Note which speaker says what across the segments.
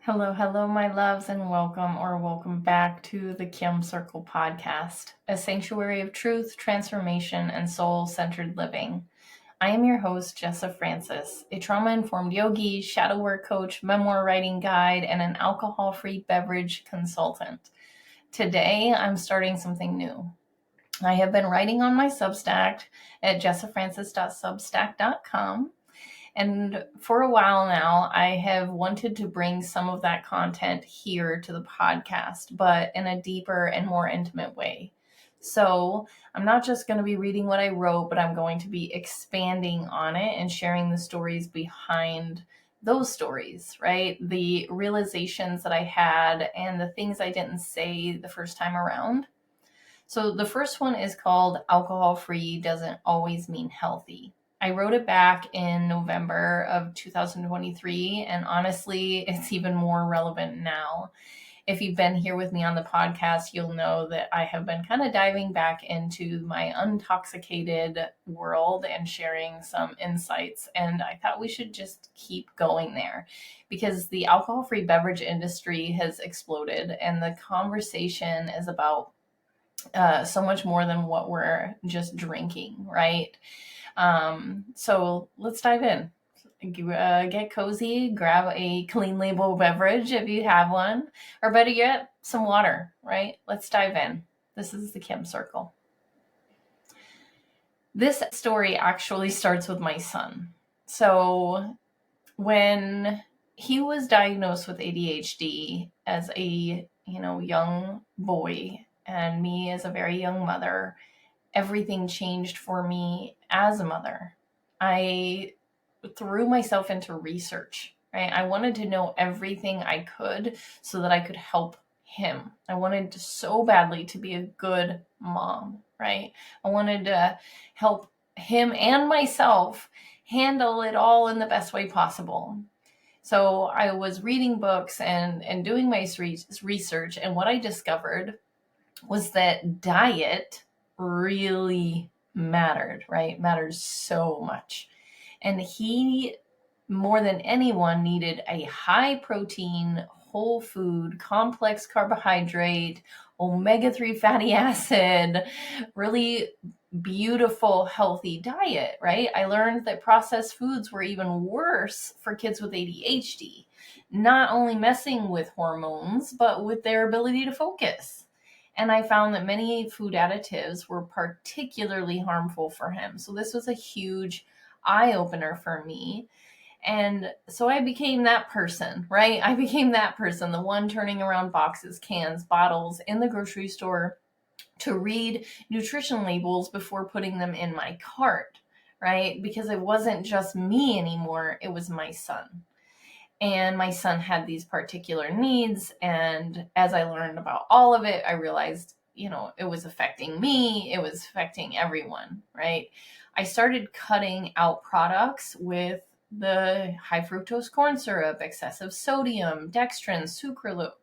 Speaker 1: Hello, my loves, and welcome back to the Kim Circle podcast, a sanctuary of truth, transformation, and soul-centered living. I am your host, Jessa Francis, a trauma-informed yogi, shadow work coach, memoir writing guide, and an alcohol-free beverage consultant. Today, I'm starting something new. I have been writing on my Substack at jessafrancis.substack.com. And for a while now, I have wanted to bring some of that content here to the podcast, but in a deeper and more intimate way. So I'm not just going to be reading what I wrote, but I'm going to be expanding on it and sharing the stories behind those stories, right? The realizations that I had and the things I didn't say the first time around. So the first one is called Alcohol-Free Doesn't Always Mean Healthy. I wrote it back in November of 2023, and honestly, it's even more relevant now. If you've been here with me on the podcast, you'll know that I have been kind of diving back into my intoxicated world and sharing some insights, and I thought we should just keep going there because the alcohol-free beverage industry has exploded, and the conversation is about so much more than what we're just drinking, right? So let's dive in. Get cozy, grab a clean label beverage if you have one, or better yet, some water, right? Let's dive in. This is the Kim Circle. This story actually starts with my son. So when he was diagnosed with ADHD as a, young boy, and me as a very young mother, everything changed for me as a mother. I threw myself into research, right? I wanted to know everything I could so that I could help him. I wanted so badly to be a good mom, right? I wanted to help him and myself handle it all in the best way possible. So I was reading books and doing my research, and what I discovered was that diet really mattered, right? Matters so much. And he, more than anyone, needed a high protein, whole food, complex carbohydrate, omega-3 fatty acid, really beautiful, healthy diet, right? I learned that processed foods were even worse for kids with ADHD, not only messing with hormones, but with their ability to focus. And I found that many food additives were particularly harmful for him. So this was a huge eye-opener for me. And so I became that person, right? I became that person, the one turning around boxes, cans, bottles in the grocery store to read nutrition labels before putting them in my cart, right? Because it wasn't just me anymore, it was my son. And my son had these particular needs. And as I learned about all of it, I realized, it was affecting me. It was affecting everyone, right? I started cutting out products with the high fructose corn syrup, excessive sodium, dextrin,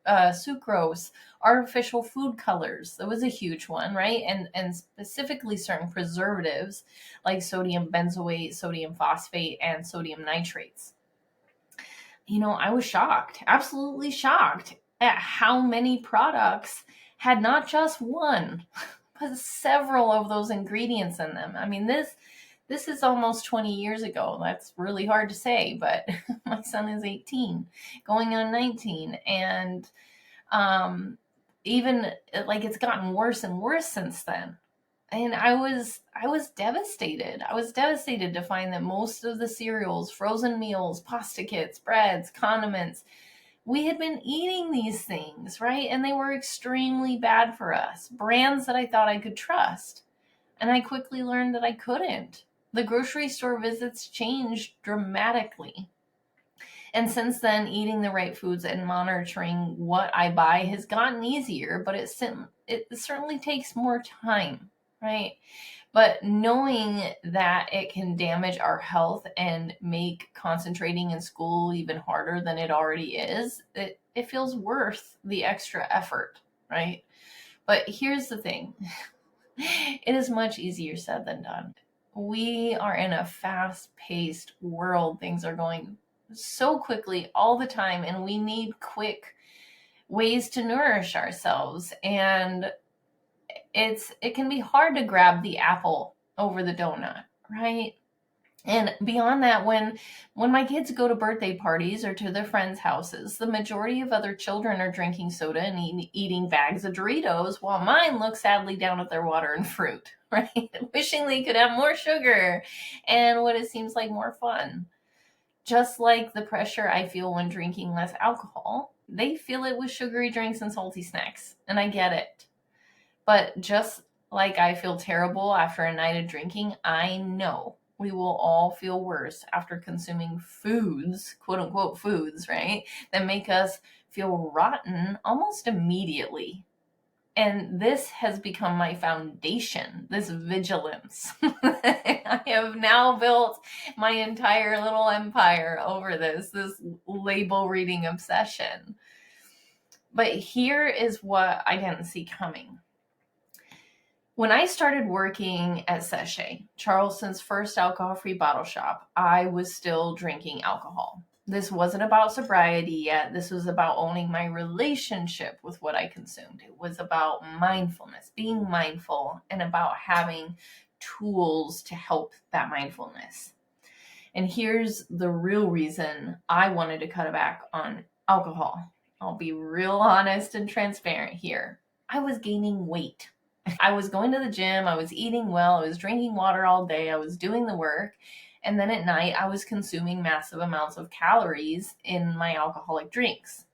Speaker 1: sucralose, artificial food colors. That was a huge one, right? And specifically certain preservatives like sodium benzoate, sodium phosphate, and sodium nitrates. I was shocked, absolutely shocked at how many products had not just one, but several of those ingredients in them. I mean, this is almost 20 years ago. That's really hard to say, but my son is 18, going on 19. And even like it's gotten worse and worse since then. And I was devastated. I was devastated to find that most of the cereals, frozen meals, pasta kits, breads, condiments, we had been eating these things, right? And they were extremely bad for us. Brands that I thought I could trust. And I quickly learned that I couldn't. The grocery store visits changed dramatically. And since then, eating the right foods and monitoring what I buy has gotten easier, but it certainly takes more time. Right? But knowing that it can damage our health and make concentrating in school even harder than it already is, it feels worth the extra effort, right? But here's the thing. It is much easier said than done. We are in a fast-paced world. Things are going so quickly all the time, and we need quick ways to nourish ourselves. And it can be hard to grab the apple over the donut, right? And beyond that, when my kids go to birthday parties or to their friends' houses, the majority of other children are drinking soda and eating bags of Doritos, while mine look sadly down at their water and fruit, right? Wishing they could have more sugar and what it seems like more fun. Just like the pressure I feel when drinking less alcohol, they feel it with sugary drinks and salty snacks, and I get it. But just like I feel terrible after a night of drinking, I know we will all feel worse after consuming foods, quote unquote foods, right? That make us feel rotten almost immediately. And this has become my foundation, this vigilance. I have now built my entire little empire over this label reading obsession. But here is what I didn't see coming. When I started working at Sachet, Charleston's first alcohol-free bottle shop, I was still drinking alcohol. This wasn't about sobriety yet. This was about owning my relationship with what I consumed. It was about mindfulness, being mindful, and about having tools to help that mindfulness. And here's the real reason I wanted to cut back on alcohol. I'll be real honest and transparent here. I was gaining weight. I was going to the gym, I was eating well, I was drinking water all day, I was doing the work, and then at night I was consuming massive amounts of calories in my alcoholic drinks.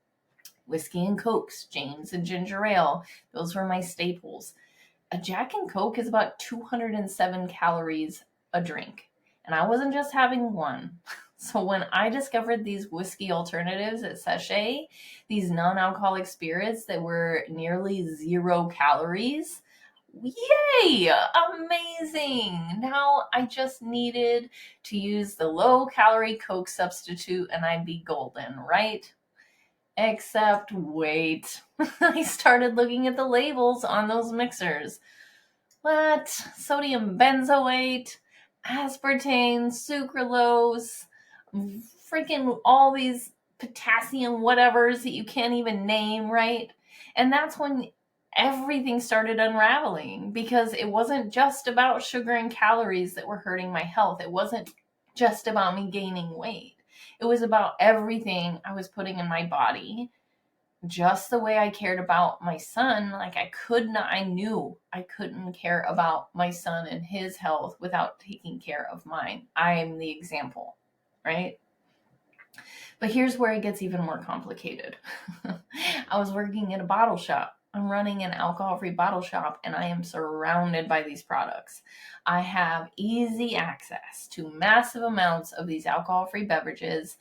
Speaker 1: Whiskey and Cokes, James and ginger ale, those were my staples. A Jack and Coke is about 207 calories a drink, and I wasn't just having one. So when I discovered these whiskey alternatives at Sachet, these non-alcoholic spirits that were nearly 0 calories, yay! Amazing! Now I just needed to use the low-calorie Coke substitute and I'd be golden, right? Except, wait. I started looking at the labels on those mixers. What? Sodium benzoate, aspartame, sucralose, freaking all these potassium whatevers that you can't even name, right? And that's when everything started unraveling, because it wasn't just about sugar and calories that were hurting my health. It wasn't just about me gaining weight. It was about everything I was putting in my body. Just the way I cared about my son, like I knew I couldn't care about my son and his health without taking care of mine. I'm the example, right? But here's where it gets even more complicated. I was working in a bottle shop. I'm running an alcohol-free bottle shop, and I am surrounded by these products. I have easy access to massive amounts of these alcohol-free beverages,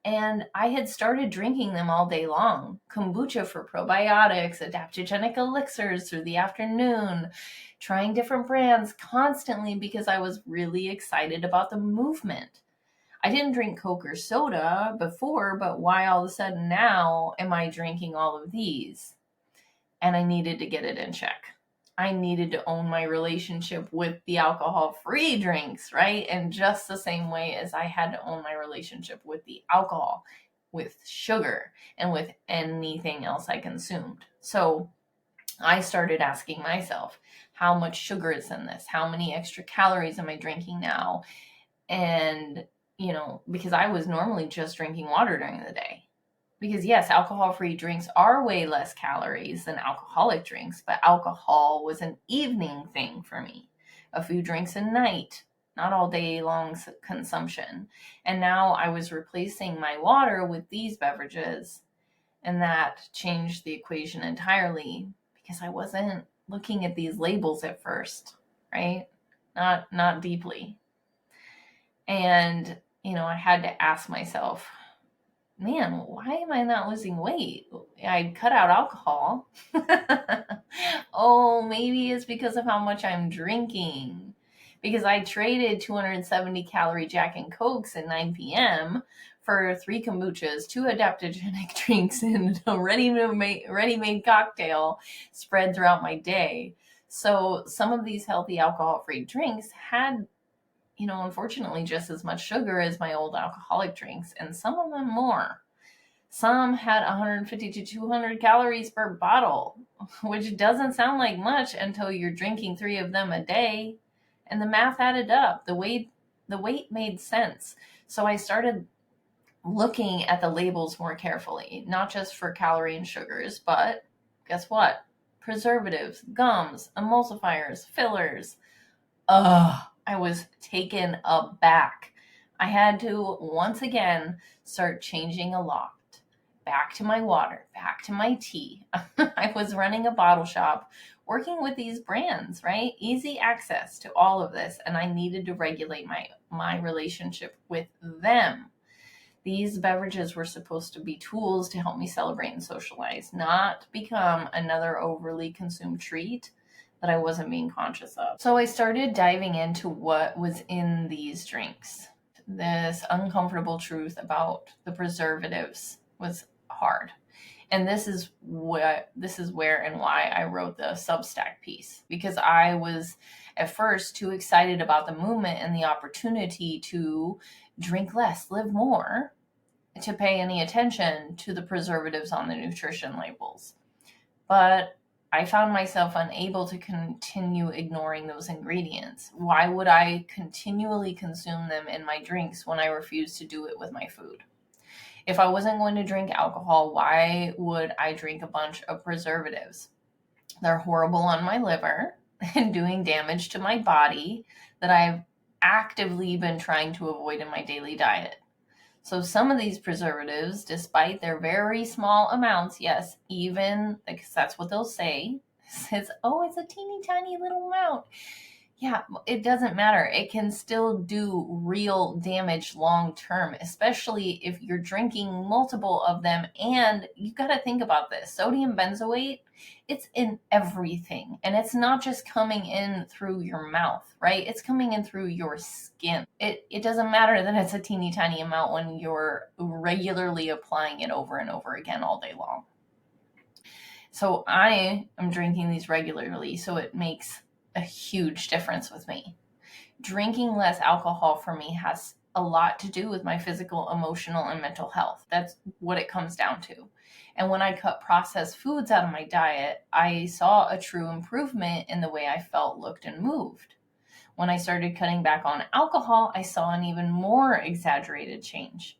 Speaker 1: and I had started drinking them all day long. Kombucha for probiotics, adaptogenic elixirs through the afternoon, trying different brands constantly because I was really excited about the movement. I didn't drink Coke or soda before, but why all of a sudden now am I drinking all of these? And I needed to get it in check. I needed to own my relationship with the alcohol-free drinks, right? And just the same way as I had to own my relationship with the alcohol, with sugar, and with anything else I consumed. So I started asking myself, how much sugar is in this? How many extra calories am I drinking now? And, because I was normally just drinking water during the day. Because yes, alcohol-free drinks are way less calories than alcoholic drinks, but alcohol was an evening thing for me. A few drinks a night, not all day long consumption. And now I was replacing my water with these beverages, and that changed the equation entirely because I wasn't looking at these labels at first, right? Not deeply. And, I had to ask myself, man, why am I not losing weight? I cut out alcohol. Oh, maybe it's because of how much I'm drinking. Because I traded 270 calorie Jack and Cokes at 9 p.m. for 3 kombuchas, 2 adaptogenic drinks, and a ready-made cocktail spread throughout my day. So some of these healthy alcohol-free drinks had unfortunately just as much sugar as my old alcoholic drinks, and some of them more. Some had 150 to 200 calories per bottle, which doesn't sound like much until you're drinking 3 of them a day. And the math added up. The weight made sense. So I started looking at the labels more carefully, not just for calorie and sugars, but guess what? Preservatives, gums, emulsifiers, fillers. I was taken aback. I had to once again start changing a lot. Back to my water, back to my tea. I was running a bottle shop, working with these brands, right? Easy access to all of this, and I needed to regulate my relationship with them. These beverages were supposed to be tools to help me celebrate and socialize, not become another overly consumed treat that I wasn't being conscious of. So I started diving into what was in these drinks. This uncomfortable truth about the preservatives was hard. And this is where and why I wrote the Substack piece, because I was at first too excited about the movement and the opportunity to drink less, live more, to pay any attention to the preservatives on the nutrition labels. But I found myself unable to continue ignoring those ingredients. Why would I continually consume them in my drinks when I refused to do it with my food? If I wasn't going to drink alcohol, why would I drink a bunch of preservatives? They're horrible on my liver and doing damage to my body that I've actively been trying to avoid in my daily diet. So some of these preservatives, despite their very small amounts, yes, even, because that's what they'll say, says, oh, it's a teeny tiny little amount. Yeah, it doesn't matter. It can still do real damage long term, especially if you're drinking multiple of them. And you got to think about this. Sodium benzoate, it's in everything. And it's not just coming in through your mouth, right? It's coming in through your skin. It doesn't matter that it's a teeny tiny amount when you're regularly applying it over and over again all day long. So I am drinking these regularly, so it makes a huge difference with me. Drinking less alcohol for me has a lot to do with my physical, emotional, and mental health. That's what it comes down to. And when I cut processed foods out of my diet, I saw a true improvement in the way I felt, looked, and moved. When I started cutting back on alcohol, I saw an even more exaggerated change.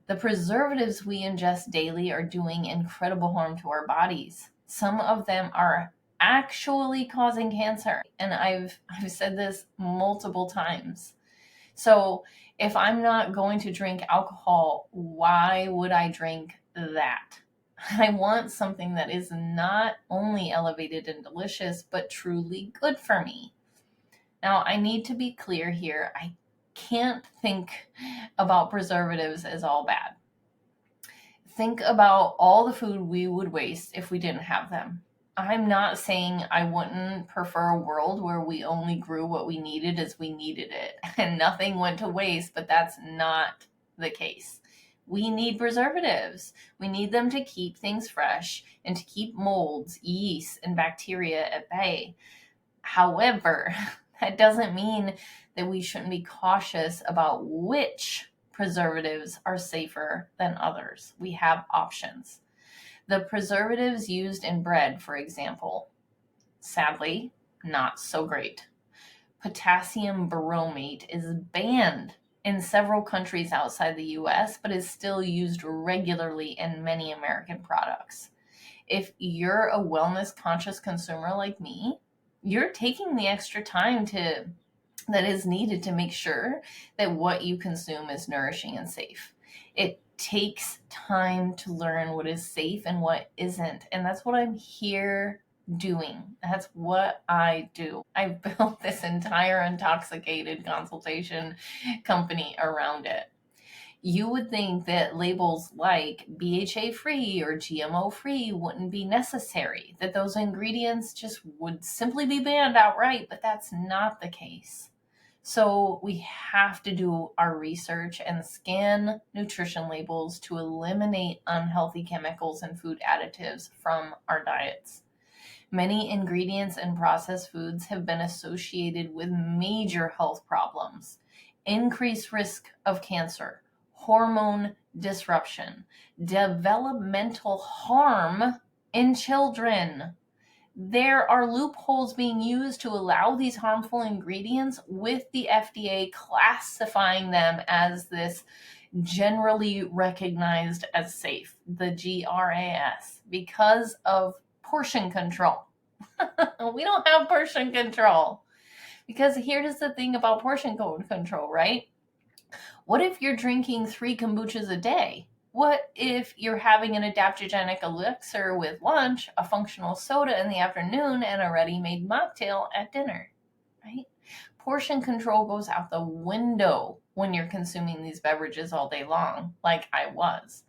Speaker 1: The preservatives we ingest daily are doing incredible harm to our bodies. Some of them are actually causing cancer. And I've said this multiple times. So if I'm not going to drink alcohol, why would I drink that? I want something that is not only elevated and delicious, but truly good for me. Now, I need to be clear here. I can't think about preservatives as all bad. Think about all the food we would waste if we didn't have them. I'm not saying I wouldn't prefer a world where we only grew what we needed as we needed it and nothing went to waste, but that's not the case. We need preservatives. We need them to keep things fresh and to keep molds, yeast, and bacteria at bay. However, that doesn't mean that we shouldn't be cautious about which preservatives are safer than others. We have options. The preservatives used in bread, for example, sadly, not so great. Potassium bromate is banned in several countries outside the US, but is still used regularly in many American products. If you're a wellness conscious consumer like me, you're taking the extra time that is needed to make sure that what you consume is nourishing and safe. It takes time to learn what is safe and what isn't. And that's what I'm here doing. That's what I do. I've built this entire intoxicated consultation company around it. You would think that labels like BHA free or GMO free wouldn't be necessary, that those ingredients just would simply be banned outright, but that's not the case. So we have to do our research and scan nutrition labels to eliminate unhealthy chemicals and food additives from our diets. Many ingredients in processed foods have been associated with major health problems, increased risk of cancer, hormone disruption, developmental harm in children. There are loopholes being used to allow these harmful ingredients, with the FDA classifying them as this generally recognized as safe, the GRAS, because of portion control. We don't have portion control. Because here's the thing about portion control, right? What if you're drinking 3 kombuchas a day? What if you're having an adaptogenic elixir with lunch, a functional soda in the afternoon, and a ready-made mocktail at dinner, right? Portion control goes out the window when you're consuming these beverages all day long, like I was.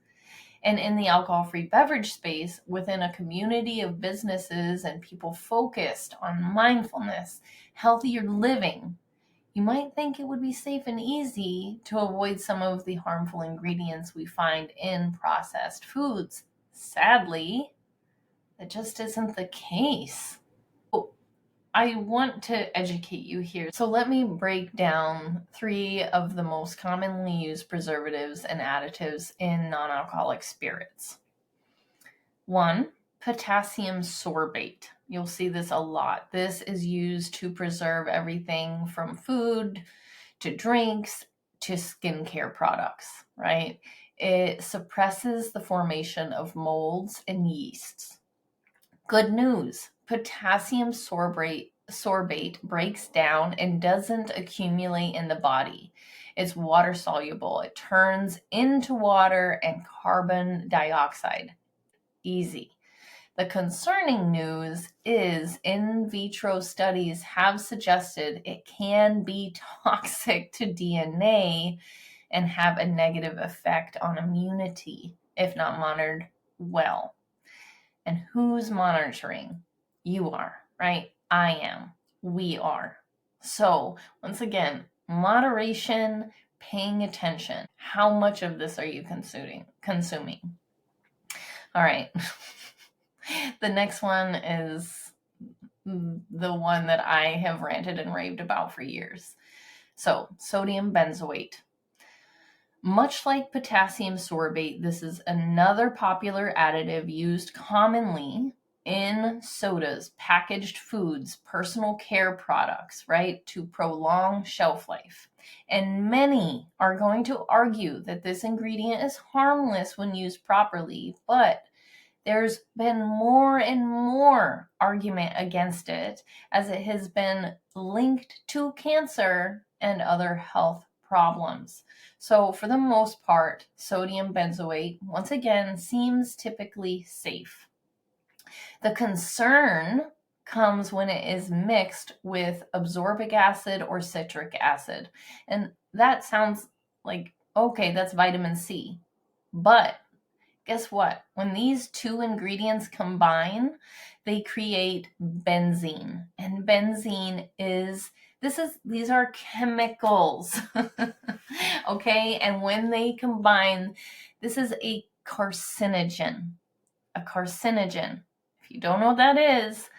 Speaker 1: And in the alcohol-free beverage space, within a community of businesses and people focused on mindfulness, healthier living, you might think it would be safe and easy to avoid some of the harmful ingredients we find in processed foods. Sadly, that just isn't the case. I want to educate you here. So let me break down 3 of the most commonly used preservatives and additives in non-alcoholic spirits. 1, potassium sorbate. You'll see this a lot. This is used to preserve everything from food to drinks to skincare products, right? It suppresses the formation of molds and yeasts. Good news, potassium sorbate breaks down and doesn't accumulate in the body. It's water soluble. It turns into water and carbon dioxide. Easy. The concerning news is in vitro studies have suggested it can be toxic to DNA and have a negative effect on immunity if not monitored well. And who's monitoring? You are, right? I am. We are. So, once again, moderation, paying attention. How much of this are you consuming? All right. The next one is the one that I have ranted and raved about for years. So, sodium benzoate. Much like potassium sorbate, this is another popular additive used commonly in sodas, packaged foods, personal care products, right, to prolong shelf life. And many are going to argue that this ingredient is harmless when used properly, but there's been more and more argument against it as it has been linked to cancer and other health problems. So for the most part, sodium benzoate, once again, seems typically safe. The concern comes when it is mixed with absorbic acid or citric acid. And that sounds like, okay, that's vitamin C. But guess what? When these 2 ingredients combine, they create benzene. And benzene these are chemicals. Okay? And when they combine, this is a carcinogen. A carcinogen. If you don't know what that is,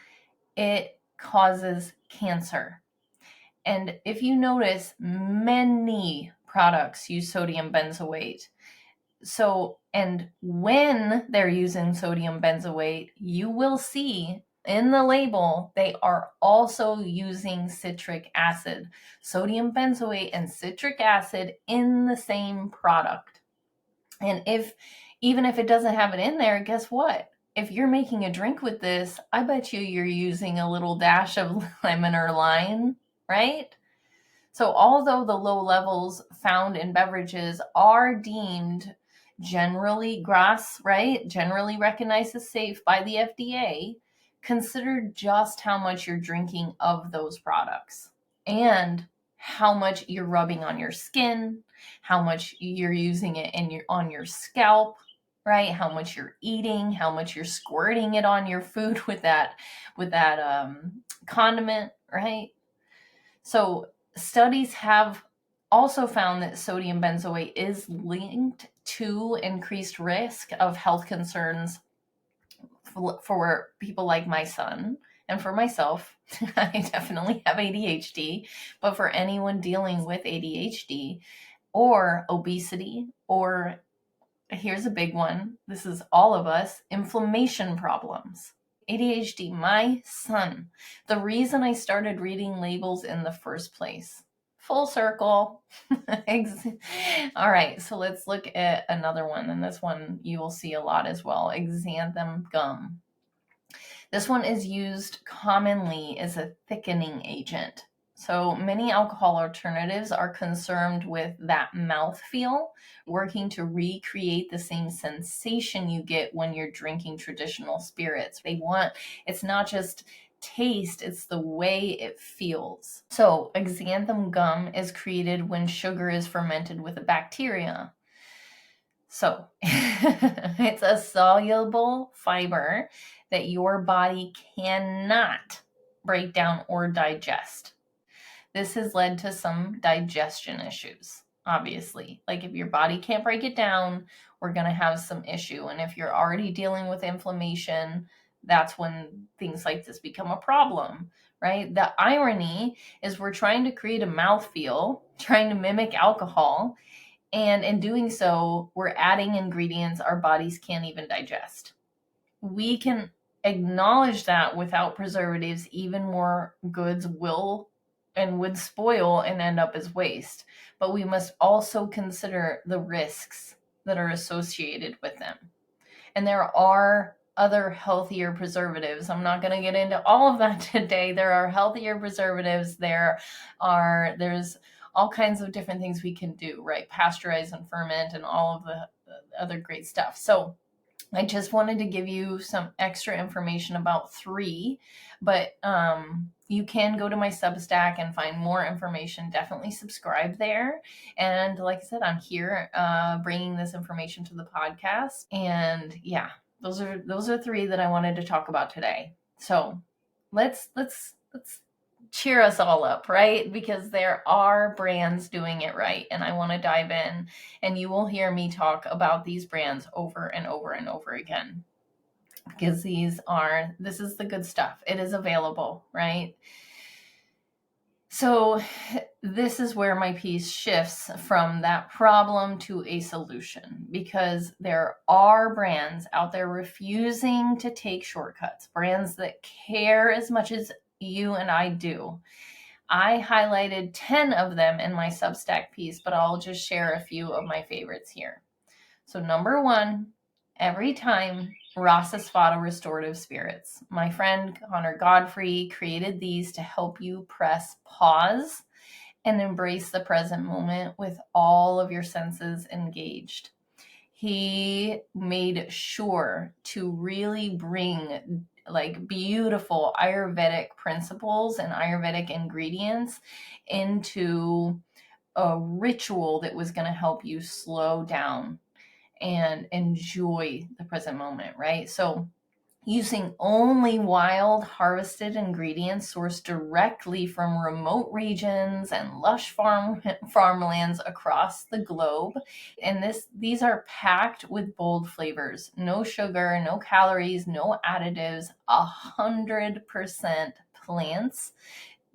Speaker 1: it causes cancer. And if you notice, many products use sodium benzoate. So, and when they're using sodium benzoate, you will see in the label, they are also using citric acid, sodium benzoate and citric acid in the same product. And even if it doesn't have it in there, guess what? If you're making a drink with this, I bet you're using a little dash of lemon or lime, right? So although the low levels found in beverages are deemed generally generally recognized as safe by the FDA, consider just how much you're drinking of those products and how much you're rubbing on your skin, how much you're using it on your scalp, right? How much you're eating, how much you're squirting it on your food with that condiment, right? So studies have also found that sodium benzoate is linked to increased risk of health concerns for people like my son and for myself. I definitely have ADHD, but for anyone dealing with ADHD or obesity, or here's a big one, this is all of us, inflammation problems. ADHD, my son, the reason I started reading labels in the first place. Full circle. All right, so let's look at another one, and this one you will see a lot as well, xanthan gum. This one is used commonly as a thickening agent. So many alcohol alternatives are concerned with that mouthfeel, working to recreate the same sensation you get when you're drinking traditional spirits. It's not just taste, it's the way it feels. So xanthan gum is created when sugar is fermented with a bacteria. So it's a soluble fiber that your body cannot break down or digest. This has led to some digestion issues, obviously. Like if your body can't break it down, we're going to have some issue. And if you're already dealing with inflammation, that's when things like this become a problem, right? The irony is we're trying to create a mouthfeel, trying to mimic alcohol, and in doing so, we're adding ingredients our bodies can't even digest. We can acknowledge that without preservatives, even more goods would spoil and end up as waste. But we must also consider the risks that are associated with them. And there are other healthier preservatives. I'm not going to get into all of that today. There are healthier preservatives. There's all kinds of different things we can do, right? Pasteurize and ferment and all of the other great stuff. So I just wanted to give you some extra information about 3, but you can go to my Substack and find more information. Definitely subscribe there. And like I said, I'm here bringing this information to the podcast. And yeah, those are 3 that I wanted to talk about today. So let's cheer us all up, right? Because there are brands doing it right, and I want to dive in, and you will hear me talk about these brands over and over and over again, because this is the good stuff. It is available, right? So this is where my piece shifts from that problem to a solution, because there are brands out there refusing to take shortcuts, brands that care as much as you and I do. I highlighted 10 of them in my Substack piece, but I'll just share a few of my favorites here. So number 1, every time, Ross's Photo Restorative Spirits. My friend Connor Godfrey created these to help you press pause and embrace the present moment with all of your senses engaged. He made sure to really bring like beautiful Ayurvedic principles and Ayurvedic ingredients into a ritual that was going to help you slow down and enjoy the present moment, right? So using only wild harvested ingredients sourced directly from remote regions and lush farmlands across the globe. And these are packed with bold flavors, no sugar, no calories, no additives, 100% plants,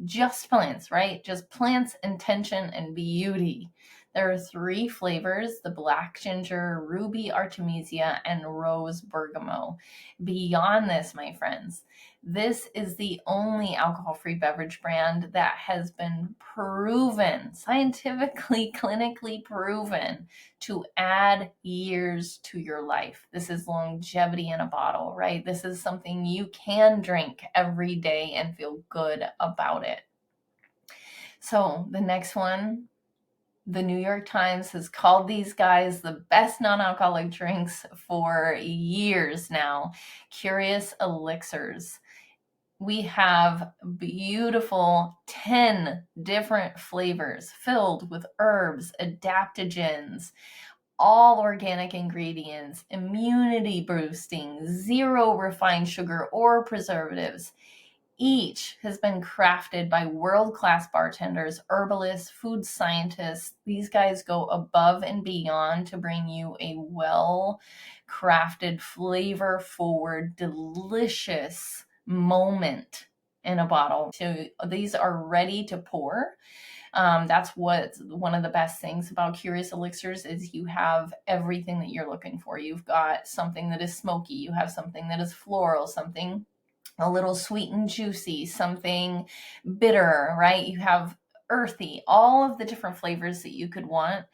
Speaker 1: just plants, right? Just plants, intention, and beauty. There are 3 flavors: the black ginger, ruby artemisia, and rose bergamot. Beyond this, my friends, this is the only alcohol-free beverage brand that has been proven, scientifically, clinically proven, to add years to your life. This is longevity in a bottle, right? This is something you can drink every day and feel good about it. So the next one, the New York Times has called these guys the best non-alcoholic drinks for years now. Curious Elixirs. We have beautiful 10 different flavors filled with herbs, adaptogens, all organic ingredients, immunity boosting, 0 refined sugar or preservatives. each has been crafted by world-class bartenders, herbalists, food scientists. These guys go above and beyond to bring you a well-crafted, flavor-forward, delicious moment in a bottle. So these are ready to pour. That's what one of the best things about Curious Elixirs is. You have everything that you're looking for. You've got something that is smoky, you have something that is floral, something a little sweet and juicy, something bitter, right? You have earthy, all of the different flavors that you could want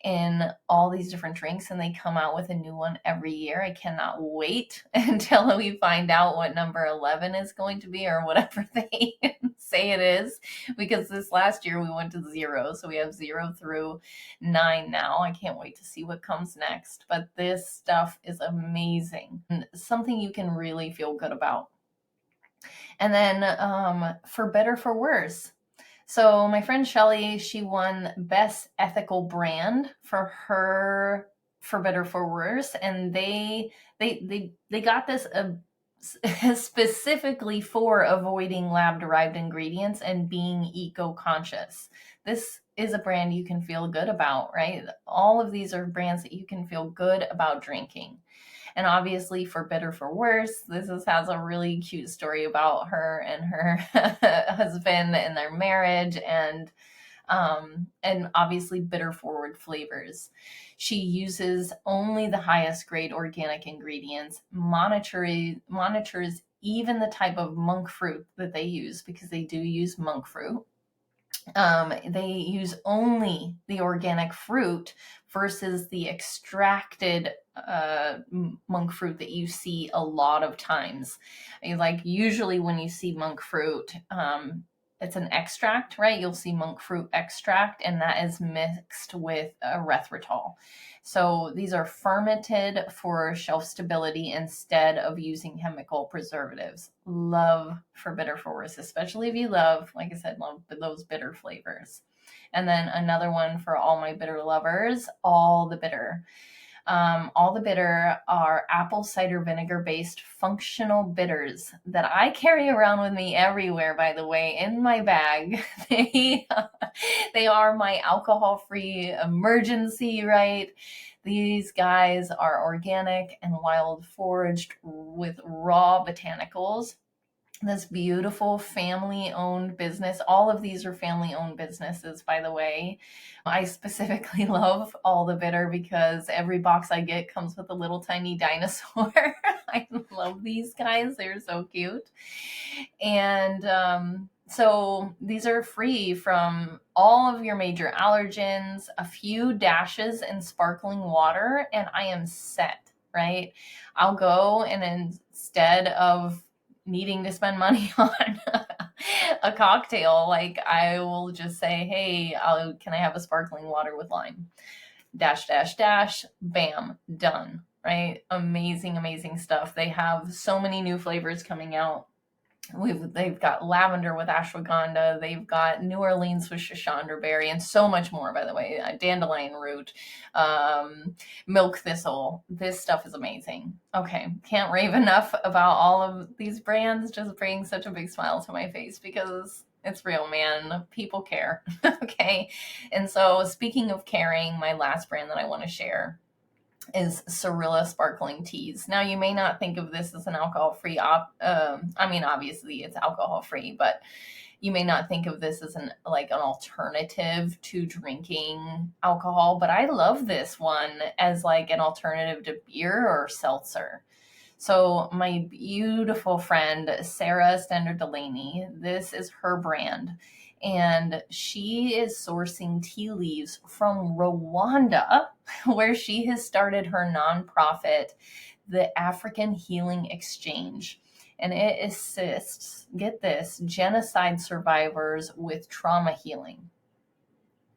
Speaker 1: in all these different drinks, and they come out with a new one every year. I cannot wait until we find out what number 11 is going to be, or whatever they say it is, because this last year we went to 0, so we have 0 through 9 now. I can't wait to see what comes next, but this stuff is amazing and something you can really feel good about. And then for better for worse. So my friend Shelly, she won Best Ethical Brand for her For Better for Worse, and they got this specifically for avoiding lab-derived ingredients and being eco-conscious. This is a brand you can feel good about, right? All of these are brands that you can feel good about drinking. And obviously, For Better for Worse, has a really cute story about her and her husband and their marriage, and obviously bitter forward flavors. She uses only the highest grade organic ingredients, monitors even the type of monk fruit that they use, because they do use monk fruit. They use only the organic fruit versus the extracted monk fruit that you see a lot of times. Like usually when you see monk fruit, it's an extract, right? You'll see monk fruit extract, and that is mixed with erythritol. So these are fermented for shelf stability instead of using chemical preservatives. Love For Better for Worse, especially if you love, like I said, love those bitter flavors. And then another one for all my bitter lovers, All the Bitter. All the Bitter are apple cider vinegar based functional bitters that I carry around with me everywhere, by the way, in my bag. They are my alcohol-free emergency, right? These guys are organic and wild foraged with raw botanicals. This beautiful family-owned business. All of these are family-owned businesses, by the way. I specifically love All the Bitter because every box I get comes with a little tiny dinosaur. I love these guys. They're so cute. And so these are free from all of your major allergens, a few dashes in sparkling water, and I am set, right? I'll go, and instead of needing to spend money on a cocktail, like I will just say, hey, can I have a sparkling water with lime? Dash, dash, dash, bam, done, right? Amazing, amazing stuff. They have so many new flavors coming out. They've got lavender with ashwagandha. They've got New Orleans with Shashandra berry, and so much more, by the way. Dandelion root, milk thistle. This stuff is amazing. Okay, can't rave enough about all of these brands. Just bring such a big smile to my face because it's real, man. People care. Okay, and so speaking of caring, my last brand that I want to share is Cirilla Sparkling Teas. Now, you may not think of this as an alcohol-free obviously it's alcohol-free, but you may not think of this as an alternative to drinking alcohol, but I love this one as like an alternative to beer or seltzer. So my beautiful friend, Sarah Stender Delaney, this is her brand. And she is sourcing tea leaves from Rwanda, where she has started her nonprofit, the African Healing Exchange. And it assists, get this, genocide survivors with trauma healing.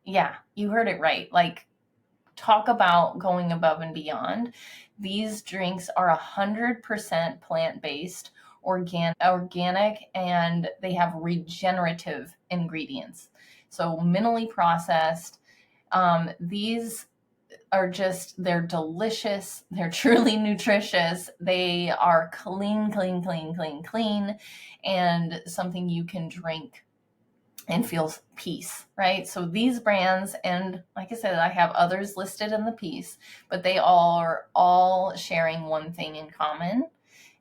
Speaker 1: Yeah, you heard it right. Like, talk about going above and beyond. These drinks are 100% plant-based, organic, and they have regenerative ingredients. So minimally processed. These are just, they're delicious. They're truly nutritious. They are clean, clean, clean, clean, clean, and something you can drink and feel peace, right? So these brands, and like I said, I have others listed in the piece, but they are all sharing one thing in common.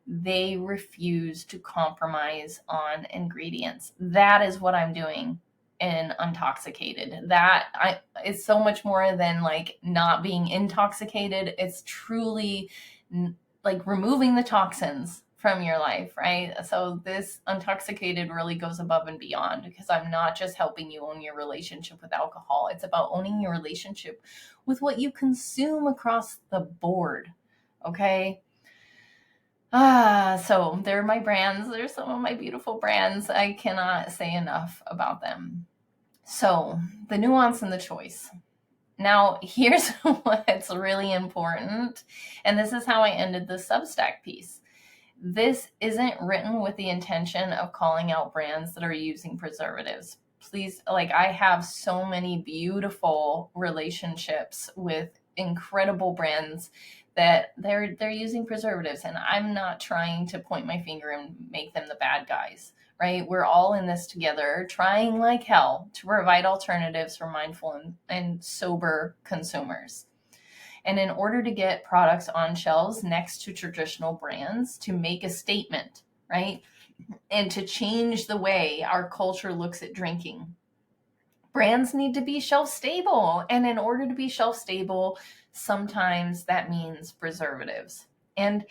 Speaker 1: They refuse to compromise on ingredients. That is what I'm doing in Untoxicated. It's so much more than like not being intoxicated. It's truly like removing the toxins from your life, right? So this Untoxicated really goes above and beyond, because I'm not just helping you own your relationship with alcohol. It's about owning your relationship with what you consume across the board. Okay. So they're my brands. They're some of my beautiful brands. I cannot say enough about them. So the nuance and the choice. Now, here's what's really important. And this is how I ended the Substack piece. This isn't written with the intention of calling out brands that are using preservatives. Please, like, I have so many beautiful relationships with incredible brands that they're using preservatives, and I'm not trying to point my finger and make them the bad guys, right? We're all in this together, trying like hell to provide alternatives for mindful and sober consumers. And in order to get products on shelves next to traditional brands, to make a statement, right? And to change the way our culture looks at drinking, brands need to be shelf stable. And in order to be shelf stable, sometimes that means preservatives. And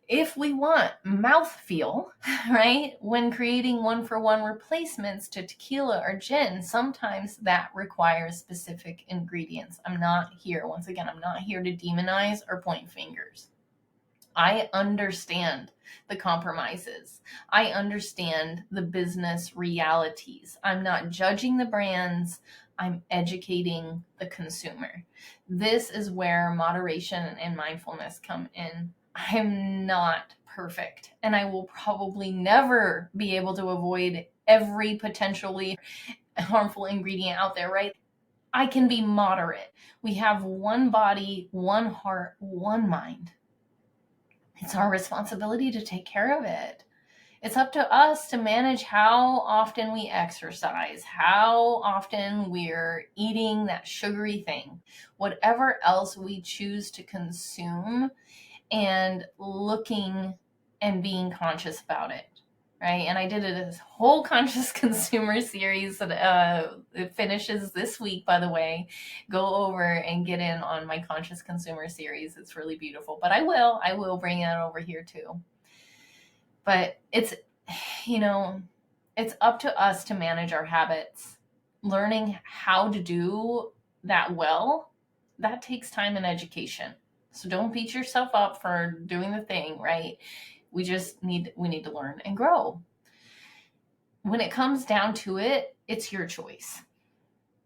Speaker 1: if we want mouthfeel, right, when creating 1-for-1 replacements to tequila or gin, sometimes that requires specific ingredients. I'm not here to demonize or point fingers. I understand the compromises. I understand the business realities. I'm not judging the brands. I'm educating the consumer. This is where moderation and mindfulness come in. I'm not perfect, and I will probably never be able to avoid every potentially harmful ingredient out there, right? I can be moderate. We have one body, one heart, one mind. It's our responsibility to take care of it. It's up to us to manage how often we exercise, how often we're eating that sugary thing, whatever else we choose to consume, and looking and being conscious about it, right? And I did this whole conscious consumer series that it finishes this week, by the way. Go over and get in on my conscious consumer series. It's really beautiful, but I will bring it over here too. But it's up to us to manage our habits. Learning how to do that well, that takes time and education. So don't beat yourself up for doing the thing, right? We need to learn and grow. When it comes down to it, it's your choice.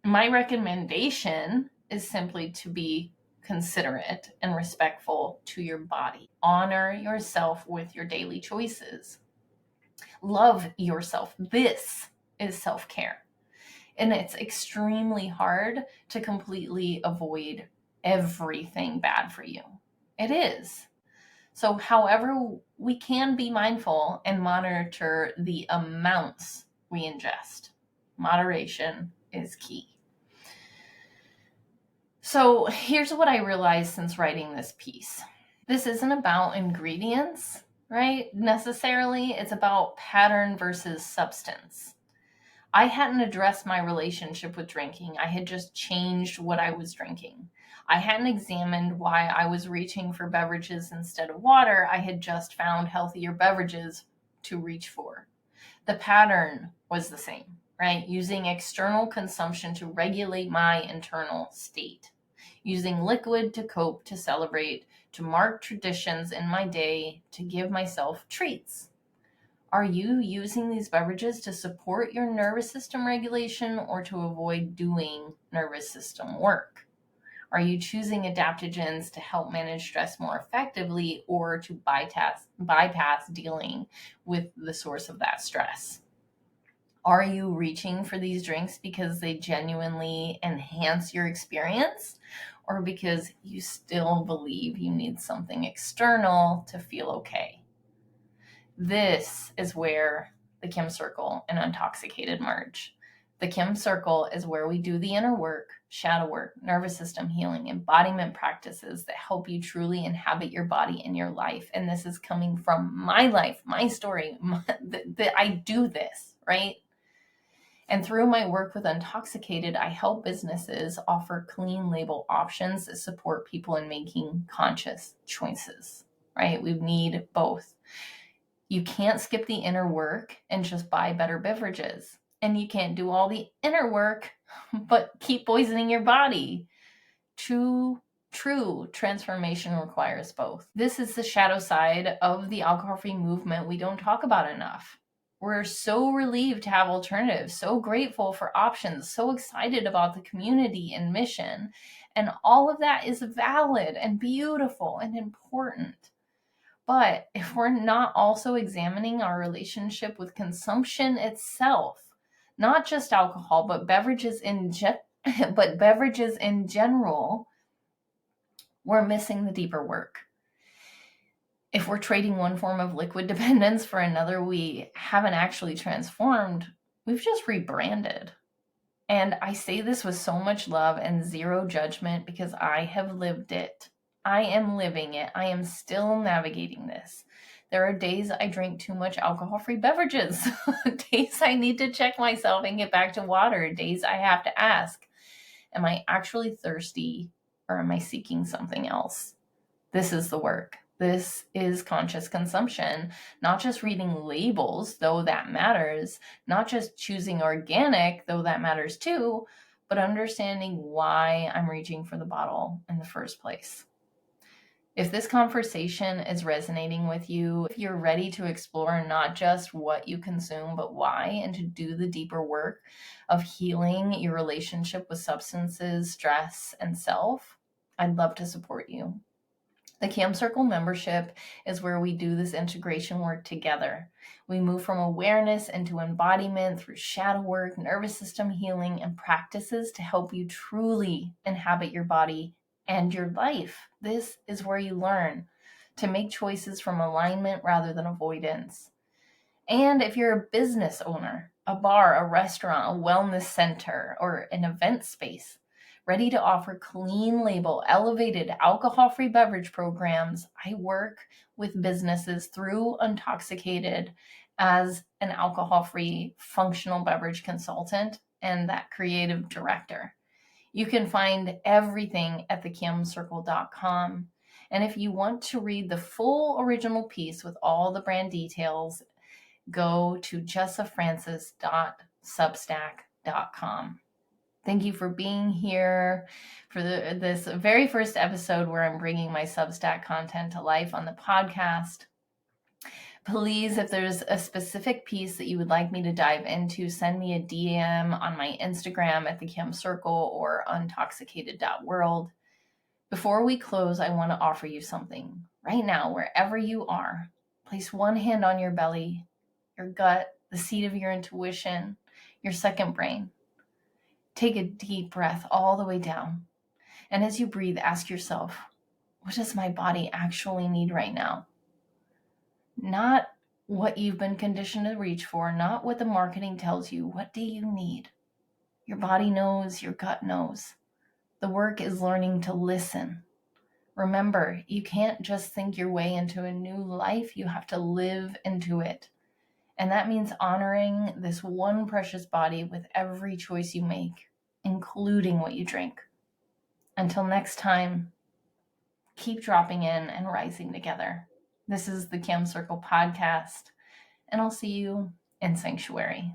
Speaker 1: My recommendation is simply to be considerate and respectful to your body. Honor yourself with your daily choices. Love yourself. This is self-care. And it's extremely hard to completely avoid everything bad for you. It is. So however, we can be mindful and monitor the amounts we ingest. Moderation is key. So here's what I realized since writing this piece. This isn't about ingredients, right? Necessarily, it's about pattern versus substance. I hadn't addressed my relationship with drinking. I had just changed what I was drinking. I hadn't examined why I was reaching for beverages instead of water. I had just found healthier beverages to reach for. The pattern was the same, right? Using external consumption to regulate my internal state. Using liquid to cope, to celebrate, to mark traditions in my day, to give myself treats. Are you using these beverages to support your nervous system regulation or to avoid doing nervous system work? Are you choosing adaptogens to help manage stress more effectively or to bypass dealing with the source of that stress? Are you reaching for these drinks because they genuinely enhance your experience? or because you still believe you need something external to feel okay. This is where the Kim Circle and Untoxicated merge. The Kim Circle is where we do the inner work, shadow work, nervous system healing, embodiment practices that help you truly inhabit your body and your life. And this is coming from my life, my story, that I do this, right? And through my work with Untoxicated, I help businesses offer clean label options that support people in making conscious choices, right? We need both. You can't skip the inner work and just buy better beverages. And you can't do all the inner work, but keep poisoning your body. True transformation requires both. This is the shadow side of the alcohol-free movement we don't talk about enough. We're so relieved to have alternatives, so grateful for options, so excited about the community and mission. And all of that is valid and beautiful and important. But if we're not also examining our relationship with consumption itself, not just alcohol, but beverages in general, we're missing the deeper work. If we're trading one form of liquid dependence for another we haven't actually transformed, we've just rebranded. And I say this with so much love and zero judgment because I have lived it. I am living it. I am still navigating this. There are days I drink too much alcohol-free beverages, days I need to check myself and get back to water, days I have to ask, am I actually thirsty or am I seeking something else? This is the work. This is conscious consumption, not just reading labels, though that matters, not just choosing organic, though that matters too, but understanding why I'm reaching for the bottle in the first place. If this conversation is resonating with you, if you're ready to explore not just what you consume, but why, and to do the deeper work of healing your relationship with substances, stress, and self, I'd love to support you. The Kim Circle membership is where we do this integration work together. We move from awareness into embodiment through shadow work, nervous system healing, and practices to help you truly inhabit your body and your life. This is where you learn to make choices from alignment rather than avoidance. And if you're a business owner, a bar, a restaurant, a wellness center, or an event space, ready to offer clean label, elevated alcohol-free beverage programs, I work with businesses through Untoxicated as an alcohol-free functional beverage consultant and that creative director. You can find everything at thekimcircle.com. And if you want to read the full original piece with all the brand details, go to jessafrancis.substack.com. Thank you for being here for this very first episode where I'm bringing my Substack content to life on the podcast. Please, if there's a specific piece that you would like me to dive into, send me a DM on my Instagram at thekimcircle or untoxicated.world. Before we close, I want to offer you something. Right now, wherever you are, place one hand on your belly, your gut, the seat of your intuition, your second brain. Take a deep breath all the way down. And as you breathe, ask yourself, what does my body actually need right now? Not what you've been conditioned to reach for, not what the marketing tells you. What do you need? Your body knows, your gut knows. The work is learning to listen. Remember, you can't just think your way into a new life. You have to live into it. And that means honoring this one precious body with every choice you make, including what you drink. Until next time, keep dropping in and rising together. This is the Kim Circle podcast, and I'll see you in Sanctuary.